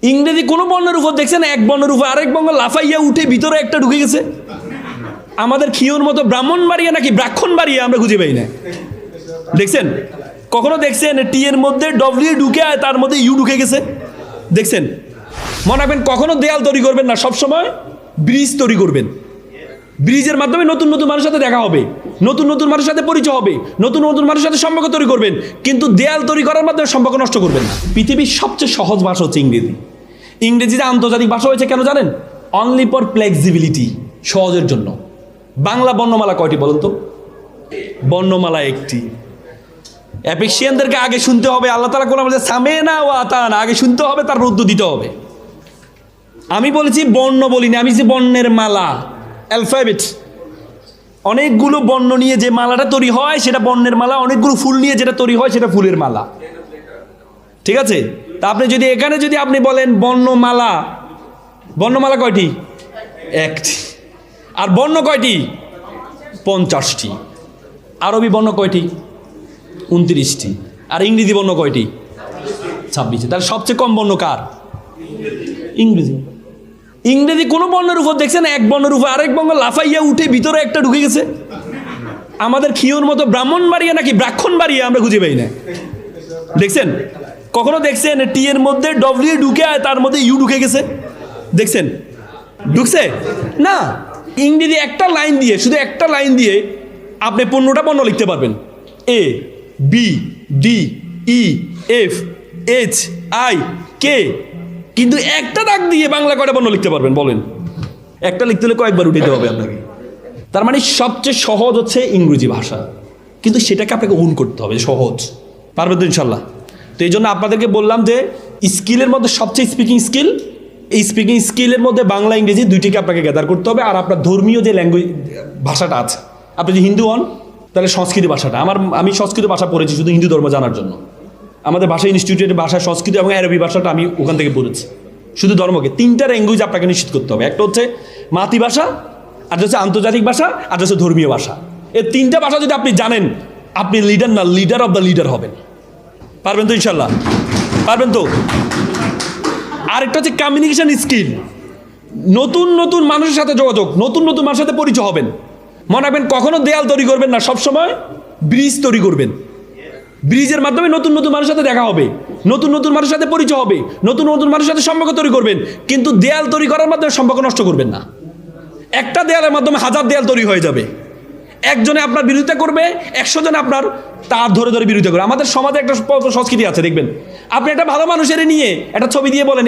ইংরেজি কোনো বর্ণের উপর দেখছেন এক বর্ণের উপর আরেক বর্ণ লাফাইয়া উঠে ভিতরে একটা ঢুকে গেছে। আমাদের খিওর মতো ব্রাহ্মণবাড়িয়া নাকি ব্রাক্ষণবাড়িয়া আমরা খুঁজে পাই না। দেখছেন কখনো দেখছেন টি এর মধ্যে ডব্লিউ ঢুকে তার মধ্যে ইউ ঢুকে গেছে? দেখছেন? মনে রাখবেন কখনো দেয়াল তৈরি করবেন না, সবসময় ব্রিজ তৈরি করবেন। ব্রিজের মাধ্যমে নতুন নতুন মানুষের সাথে দেখা হবে, নতুন নতুন মানুষের সাথে পরিচয় হবে, নতুন নতুন মানুষের সাথে সম্পর্ক তৈরি করবেন, কিন্তু দেয়াল তৈরি করার মাধ্যমে সম্পর্ক নষ্ট করবেন না। পৃথিবীর সবচেয়ে সহজ ভাষা হচ্ছে ইংরেজি। ইংরেজিতে আন্তর্জাতিক ভাষা হয়েছে কেন জানেন? অনলি ফর ফ্লেক্সিবিলিটি, সহজের জন্য। বাংলা বর্ণমালা কয়টি বলুন তো? বর্ণমালা একটি। অ্যাপেক্সিয়ানদেরকে আগে শুনতে হবে, আল্লাহ তাআলা কোরআনে বলেছে সামেনা ওয়া আতানা, আগে শুনতে হবে তার উত্তর দিতে হবে। আমি বলেছি বর্ণ বলিনি, আমি যে বর্ণের মালা, অ্যালফাবেট। অনেকগুলো বর্ণ নিয়ে যে মালাটা তৈরি হয় সেটা বর্ণের মালা, অনেকগুলো ফুল নিয়ে যেটা তৈরি হয় সেটা ফুলের মালা। ঠিক আছে? তা আপনি যদি এখানে যদি আপনি বলেন বর্ণমালা, বর্ণমালা কয়টি? একটি। আর বর্ণ কয়টি? 50টি। আরবি বর্ণ কয়টি? 29টি। আর ইংরেজি বর্ণ কয়টি? 26টি। তাহলে সবচেয়ে কম বর্ণ কার? ইংরেজি। ইংরেজি কোনো বর্ণের উপর দেখছেন এক বর্ণের উপর আরেক বর্ণ লাফাইয়া উঠে ভিতরে একটা ঢুকে গেছে। আমাদের খিওর মতো ব্রাহ্মণবাড়িয়া নাকি ব্রাক্ষণবাড়িয়া আমরা খুঁজে পাই না। দেখছেন কখনো দেখছেন টি এর মধ্যে ডব্লিউ ঢুকে তার মধ্যে ইউ ঢুকে গেছে? দেখছেন? ঢুকছে না। ইংরেজি একটা লাইন দিয়ে, শুধু একটা লাইন দিয়ে আপনি 15টা বর্ণ লিখতে পারবেন। A B D E F H I K. কিন্তু একটা দাগ দিয়ে বাংলা কয়টা বর্ণ লিখতে পারবেন বলেন? একটা লিখতে হলে কয়েকবার উঠাতে হবে আপনাকে। তার মানে সবচেয়ে সহজ হচ্ছে ইংরেজি ভাষা, কিন্তু সেটাকে আপনাকে ওন করতে হবে। সহজ পারবেন তো ইনশাল্লাহ? তো এই জন্য আপনাদেরকে বললাম যে স্কিলের মধ্যে সবচেয়ে স্পিকিং স্কিল, এই স্পিকিং স্কিলের মধ্যে বাংলা ইংরেজি দুইটিকে আপনাকে গ্যাদার করতে হবে। আর আপনার ধর্মীয় যে ল্যাঙ্গুয়েজ ভাষাটা আছে, আপনি যদি হিন্দু হন তাহলে সংস্কৃত ভাষাটা, আমি সংস্কৃত ভাষা পড়েছি শুধু হিন্দু ধর্ম জানার জন্য। আমাদের ভাষা ইনস্টিটিউটের ভাষা সংস্কৃত এবং আরবি ভাষাটা আমি ওখান থেকে পড়েছি। শুধু ধর্মকে 3টা ল্যাঙ্গুয়েজ আপনাকে নিশ্চিত করতে হবে। একটা হচ্ছে মাতৃভাষা, আর হচ্ছে আন্তর্জাতিক ভাষা, আর হচ্ছে ধর্মীয় ভাষা। এই 3টা ভাষা যদি আপনি জানেন, আপনি লিডার না লিডার অফ দ্য লিডার হবেন। পারবেন তো ইনশাল্লাহ? পারবেন তো? আরেকটা হচ্ছে কমিউনিকেশন স্কিল। নতুন নতুন মানুষের সাথে যোগাযোগ, নতুন নতুন মানুষের সাথে পরিচয় হবেন। মনে রাখবেন কখনো দেয়াল তৈরি করবেন না, সবসময় ব্রিজ তৈরি করবেন। ব্রিজের মাধ্যমে নতুন নতুন মানুষের সাথে দেখা হবে, নতুন নতুন মানুষের সাথে পরিচয় হবে, নতুন নতুন মানুষের সাথে সম্পর্ক তৈরি করবেন, কিন্তু দেয়াল তৈরি করার মাধ্যমে সম্পর্ক নষ্ট করবেন না। একটা দেয়ালের মাধ্যমে হাজার দেয়াল তৈরি হয়ে যাবে। একজনে আপনার বিরোধিতা করবে, 100 জনে আপনার তার ধরে ধরে বিরোধিতা করবে। আমাদের সমাজে একটা সংস্কৃতি আছে, দেখবেন আপনি একটা ভালো মানুষের নিয়ে একটা ছবি দিয়ে বলেন